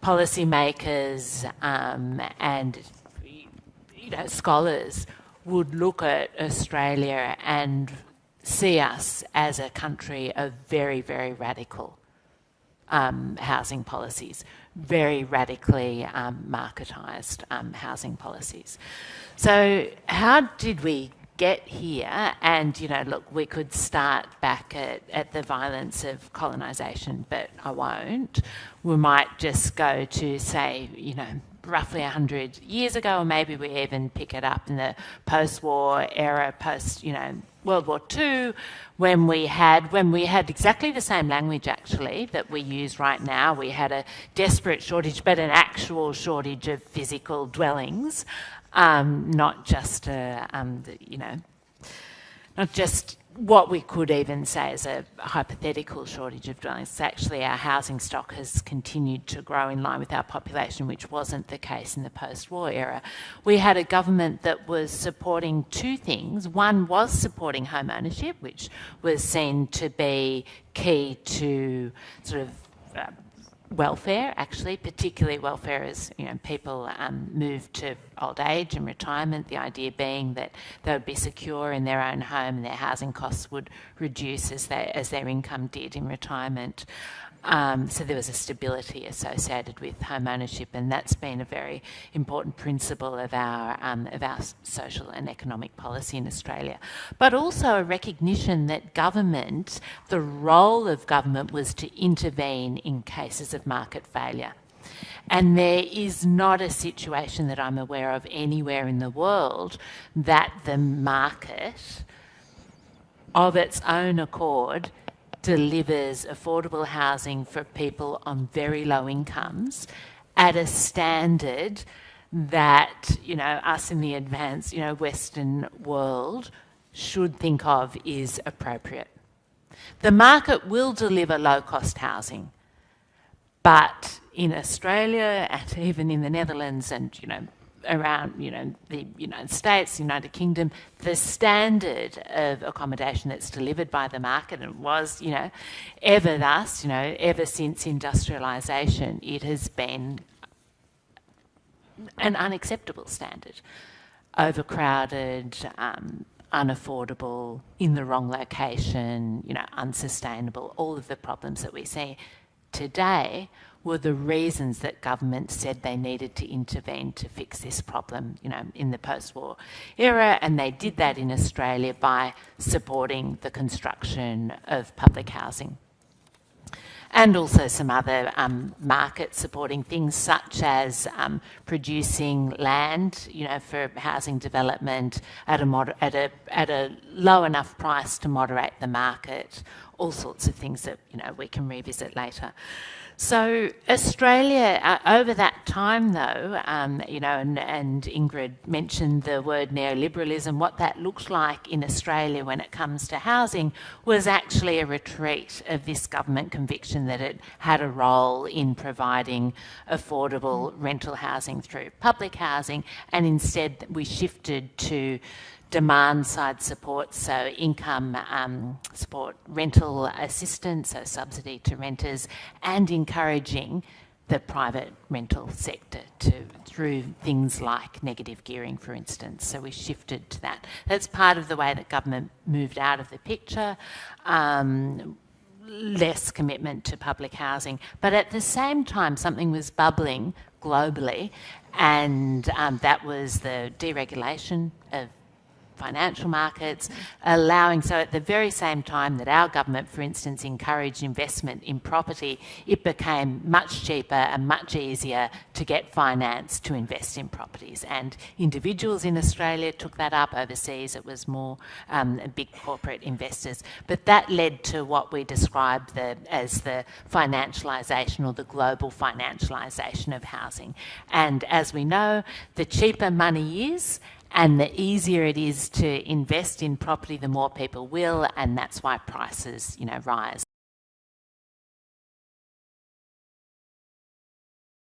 policymakers and scholars would look at Australia and see us as a country of very, very radical housing policies, very radically marketised housing policies. So how did we get here? And, look, we could start back at the violence of colonisation, but I won't. We might just go to, say, roughly 100 years ago, or maybe we even pick it up in the post-war era, World War II, when we had exactly the same language, actually, that we use right now. We had a desperate shortage, but an actual shortage of physical dwellings, not just not just what we could even say is a hypothetical shortage of dwellings. Actually, our housing stock has continued to grow in line with our population, which wasn't the case in the post-war era. We had a government that was supporting two things. One was supporting home ownership, which was seen to be key to sort of welfare, actually, particularly welfare as people move to old age and retirement, the idea being that they would be secure in their own home and their housing costs would reduce as their income did in retirement. So there was a stability associated with home ownership, and that's been a very important principle of our social and economic policy in Australia. But also a recognition that government, the role of government was to intervene in cases of market failure. And there is not a situation that I'm aware of anywhere in the world that the market, of its own accord, delivers affordable housing for people on very low incomes at a standard that, us in the advanced, Western world should think of is appropriate. The market will deliver low-cost housing, but in Australia and even in the Netherlands and, around, the United States, United Kingdom, the standard of accommodation that's delivered by the market, and was, ever thus, ever since industrialisation, it has been an unacceptable standard. Overcrowded, unaffordable, in the wrong location, unsustainable, all of the problems that we see today were the reasons that government said they needed to intervene to fix this problem, in the post-war era, and they did that in Australia by supporting the construction of public housing. And also some other market supporting things, such as producing land, for housing development at a low enough price to moderate the market. All sorts of things that we can revisit later. So Australia, over that time though, and Ingrid mentioned the word neoliberalism, what that looked like in Australia when it comes to housing was actually a retreat of this government conviction that it had a role in providing affordable rental housing through public housing, and instead we shifted to demand-side support, so income support, rental assistance, so subsidy to renters, and encouraging the private rental sector through things like negative gearing, for instance. So we shifted to that. That's part of the way that government moved out of the picture. Less commitment to public housing. But at the same time, something was bubbling globally, and that was the deregulation of financial markets, so at the very same time that our government, for instance, encouraged investment in property, it became much cheaper and much easier to get finance to invest in properties. And individuals in Australia took that up. Overseas it was more big corporate investors. But that led to what we describe as the financialisation, or the global financialisation of housing. And as we know, the cheaper money is, and the easier it is to invest in property, the more people will, and that's why prices, rise.